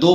2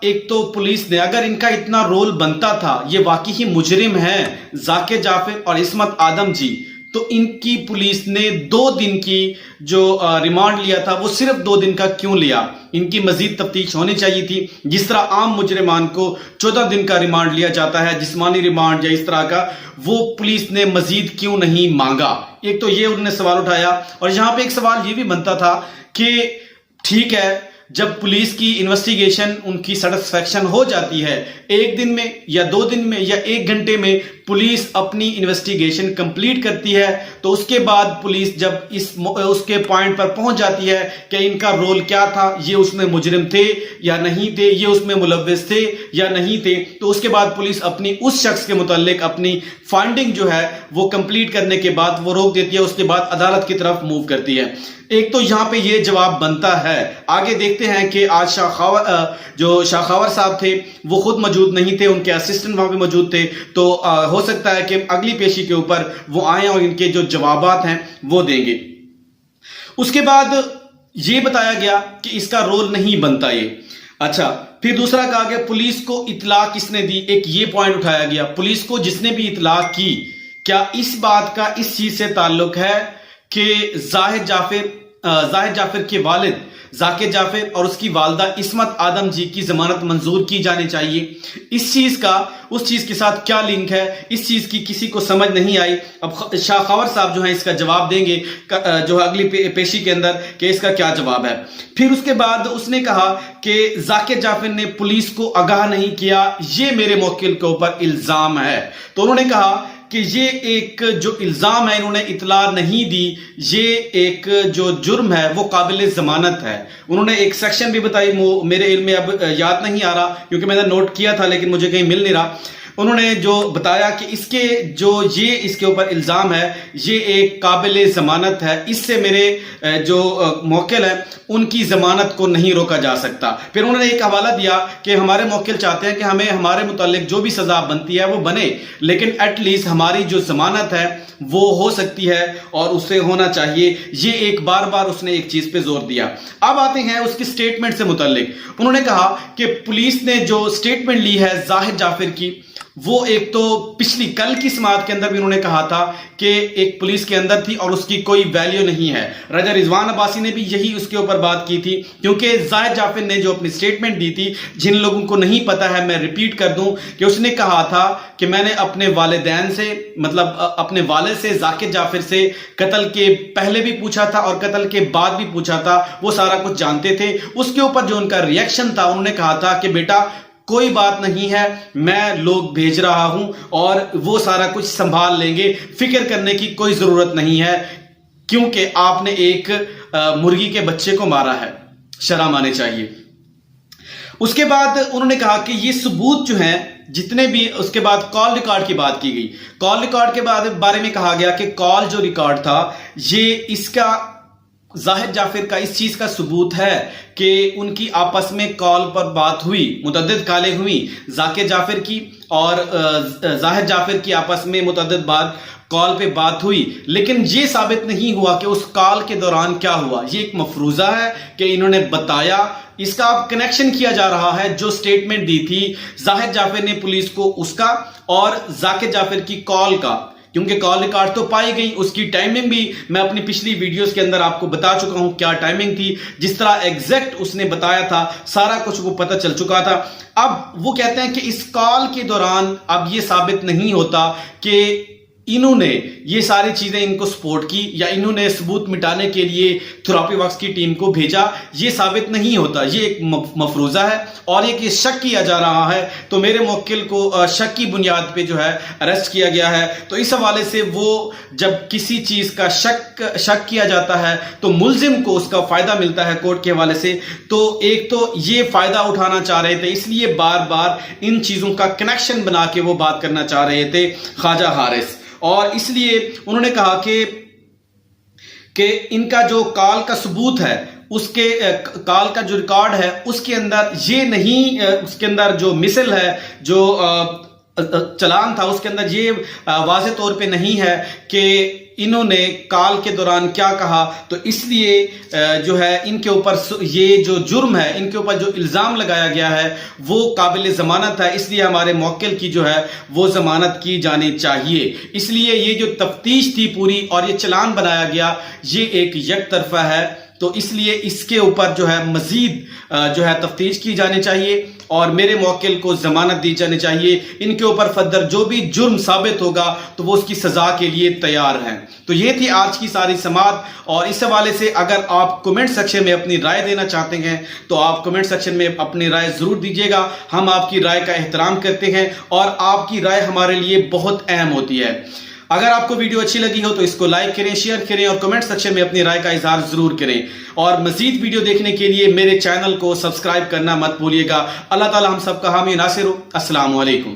ایک تو پولیس نے اگر ان کا اتنا رول بنتا تھا، یہ واقعی ہی مجرم ہیں ذاکر جعفر اور عصمت آدم جی، تو ان کی پولیس نے 2 دن کی جو ریمانڈ لیا تھا وہ صرف 2 دن کا کیوں لیا؟ ان کی مزید تفتیش ہونی چاہیے تھی۔ جس طرح عام مجرمان کو 14 دن کا ریمانڈ لیا جاتا ہے، جسمانی ریمانڈ یا اس طرح کا، وہ پولیس نے مزید کیوں نہیں مانگا؟ ایک تو یہ انہوں نے سوال اٹھایا، اور یہاں پہ ایک سوال یہ بھی بنتا تھا کہ ٹھیک ہے، جب پولیس کی انویسٹیگیشن ان کی سیٹسفیکشن ہو جاتی ہے، 1 دن میں یا 2 دن میں یا 1 گھنٹے میں پولیس اپنی انویسٹیگیشن کمپلیٹ کرتی ہے، تو اس کے بعد پولیس جب اس کے پوائنٹ پر پہنچ جاتی ہے کہ ان کا رول کیا تھا، یہ اس میں مجرم تھے یا نہیں تھے، یہ اس میں ملوث تھے یا نہیں تھے، تو اس کے بعد پولیس اپنی اس شخص کے متعلق اپنی فائنڈنگ جو ہے وہ کمپلیٹ کرنے کے بعد وہ روک دیتی ہے، اس کے بعد عدالت کی طرف موو کرتی ہے۔ ایک تو یہاں پہ یہ جواب بنتا ہے۔ آگے دیکھتے ہیں کہ آج شاہ خاور صاحب تھے، وہ خود موجود نہیں تھے، ان کے اسسٹنٹ وہاں پہ موجود تھے، تو ہو سکتا ہے کہ اگلی پیشی کے اوپر وہ آئیں اور ان کے جو جوابات ہیں وہ دیں گے۔ اس کے بعد یہ بتایا گیا کہ اس کا رول نہیں بنتا یہ۔ اچھا، پھر دوسرا کہا گیا پولیس کو اطلاع کس نے دی؟ ایک یہ پوائنٹ اٹھایا گیا، پولیس کو جس نے بھی اطلاع کی، کیا اس بات کا اس چیز سے تعلق ہے کہ ظاہر جعفر کے والد ذاکر جعفر اور اس کی والدہ عصمت آدم جی کی ضمانت منظور کی جانی چاہیے؟ اس چیز کا اس چیز کے ساتھ کیا لنک ہے؟ اس چیز کی کسی کو سمجھ نہیں آئی۔ اب شاہ خاور صاحب جو ہیں اس کا جواب دیں گے جو اگلی پیشی کے اندر کہ اس کا کیا جواب ہے۔ پھر اس کے بعد اس نے کہا کہ ذاکر جعفر نے پولیس کو آگاہ نہیں کیا، یہ میرے موکل کے اوپر الزام ہے۔ تو انہوں نے کہا کہ یہ ایک جو الزام ہے، انہوں نے اطلاع نہیں دی، یہ ایک جو جرم ہے وہ قابل ضمانت ہے۔ انہوں نے ایک سیکشن بھی بتائی، میرے علم میں اب یاد نہیں آ رہا کیونکہ میں نے نوٹ کیا تھا لیکن مجھے کہیں مل نہیں رہا۔ انہوں نے جو بتایا کہ اس کے اوپر الزام ہے، یہ ایک قابل ضمانت ہے، اس سے میرے جو موکل ہیں ان کی ضمانت کو نہیں روکا جا سکتا۔ پھر انہوں نے ایک حوالہ دیا کہ ہمارے موکل چاہتے ہیں کہ ہمیں ہمارے متعلق جو بھی سزا بنتی ہے وہ بنے، لیکن ایٹ لیسٹ ہماری جو ضمانت ہے وہ ہو سکتی ہے اور اسے ہونا چاہیے۔ یہ ایک بار بار اس نے ایک چیز پہ زور دیا۔ اب آتے ہیں اس کی سٹیٹمنٹ سے متعلق۔ انہوں نے کہا کہ پولیس نے جو سٹیٹمنٹ لی ہے ظاہر جعفر کی، وہ ایک تو پچھلی کل کی سماعت کے اندر بھی انہوں نے کہا تھا کہ ایک پولیس کے اندر تھی اور اس کی کوئی ویلیو نہیں ہے۔ رجا رضوان عباسی نے بھی یہی اس کے اوپر بات کی تھی، کیونکہ ظاہر جعفر نے جو اپنی سٹیٹمنٹ دی تھی، جن لوگوں کو نہیں پتا ہے میں ریپیٹ کر دوں کہ اس نے کہا تھا کہ میں نے اپنے والدین سے، مطلب اپنے والد سے، ذاکر جعفر سے قتل کے پہلے بھی پوچھا تھا اور قتل کے بعد بھی پوچھا تھا، وہ سارا کچھ جانتے تھے۔ اس کے اوپر جو ان کا ریئیکشن تھا، انہوں نے کہا تھا کہ بیٹا کوئی بات نہیں ہے، میں لوگ بھیج رہا ہوں اور وہ سارا کچھ سنبھال لیں گے، فکر کرنے کی کوئی ضرورت نہیں ہے، کیونکہ آپ نے ایک مرغی کے بچے کو مارا ہے، شرم آنے چاہیے۔ اس کے بعد انہوں نے کہا کہ یہ ثبوت جو ہیں جتنے بھی، اس کے بعد کال ریکارڈ کی بات کی گئی۔ کال ریکارڈ کے بارے میں کہا گیا کہ کال جو ریکارڈ تھا، یہ اس کا ظاہر جعفر کا اس چیز کا ثبوت ہے کہ ان کی آپس میں کال پر بات ہوئی، متعدد کالیں ہوئی، ذاکر جعفر کی اور ظاہر جعفر کی آپس میں متعدد بار کال پہ بات ہوئی، لیکن یہ ثابت نہیں ہوا کہ اس کال کے دوران کیا ہوا۔ یہ ایک مفروضہ ہے کہ انہوں نے بتایا۔ اس کا اب کنیکشن کیا جا رہا ہے جو سٹیٹمنٹ دی تھی ظاہر جعفر نے پولیس کو، اس کا اور ذاکر جعفر کی کال کا، کیونکہ کال ریکارڈ تو پائی گئی، اس کی ٹائمنگ بھی میں اپنی پچھلی ویڈیوز کے اندر آپ کو بتا چکا ہوں کیا ٹائمنگ تھی، جس طرح ایگزیکٹ اس نے بتایا تھا، سارا کچھ کو پتہ چل چکا تھا۔ اب وہ کہتے ہیں کہ اس کال کے دوران اب یہ ثابت نہیں ہوتا کہ انہوں نے یہ ساری چیزیں ان کو سپورٹ کی یا انہوں نے ثبوت مٹانے کے لیے تھراپی ورکس کی ٹیم کو بھیجا، یہ ثابت نہیں ہوتا، یہ ایک مفروضہ ہے اور ایک یہ شک کیا جا رہا ہے۔ تو میرے موکل کو شک کی بنیاد پہ جو ہے اریسٹ کیا گیا ہے۔ تو اس حوالے سے وہ جب کسی چیز کا شک کیا جاتا ہے تو ملزم کو اس کا فائدہ ملتا ہے کورٹ کے حوالے سے، تو ایک تو یہ فائدہ اٹھانا چاہ رہے تھے، اس لیے بار بار ان چیزوں کا کنیکشن بنا کے وہ بات کرنا چاہ رہے تھے خواجہ حارث، اور اس لیے انہوں نے کہا کہ ان کا جو کال کا ثبوت ہے، اس کے کال کا جو ریکارڈ ہے اس کے اندر یہ نہیں، اس کے اندر جو مثل ہے، جو چلان تھا، اس کے اندر یہ واضح طور پہ نہیں ہے کہ انہوں نے کال کے دوران کیا کہا، تو اس لیے جو ہے ان کے اوپر یہ جو جرم ہے، ان کے اوپر جو الزام لگایا گیا ہے وہ قابل ضمانت ہے، اس لیے ہمارے موکل کی جو ہے وہ ضمانت کی جانی چاہیے۔ اس لیے یہ جو تفتیش تھی پوری اور یہ چلان بنایا گیا یہ ایک یک طرفہ ہے، تو اس لیے اس کے اوپر جو ہے مزید جو ہے تفتیش کی جانی چاہیے اور میرے موکل کو ضمانت دی جانی چاہیے۔ ان کے اوپر فردر جو بھی جرم ثابت ہوگا تو وہ اس کی سزا کے لیے تیار ہیں۔ تو یہ تھی آج کی ساری سماعت، اور اس حوالے سے اگر آپ کمنٹ سیکشن میں اپنی رائے دینا چاہتے ہیں تو آپ کمنٹ سیکشن میں اپنی رائے ضرور دیجیے گا۔ ہم آپ کی رائے کا احترام کرتے ہیں اور آپ کی رائے ہمارے لیے بہت اہم ہوتی ہے۔ اگر آپ کو ویڈیو اچھی لگی ہو تو اس کو لائک کریں، شیئر کریں اور کمنٹ سیکشن میں اپنی رائے کا اظہار ضرور کریں، اور مزید ویڈیو دیکھنے کے لیے میرے چینل کو سبسکرائب کرنا مت بھولیے گا۔ اللہ تعالی ہم سب کا حامی ناصر ہو۔ السلام علیکم۔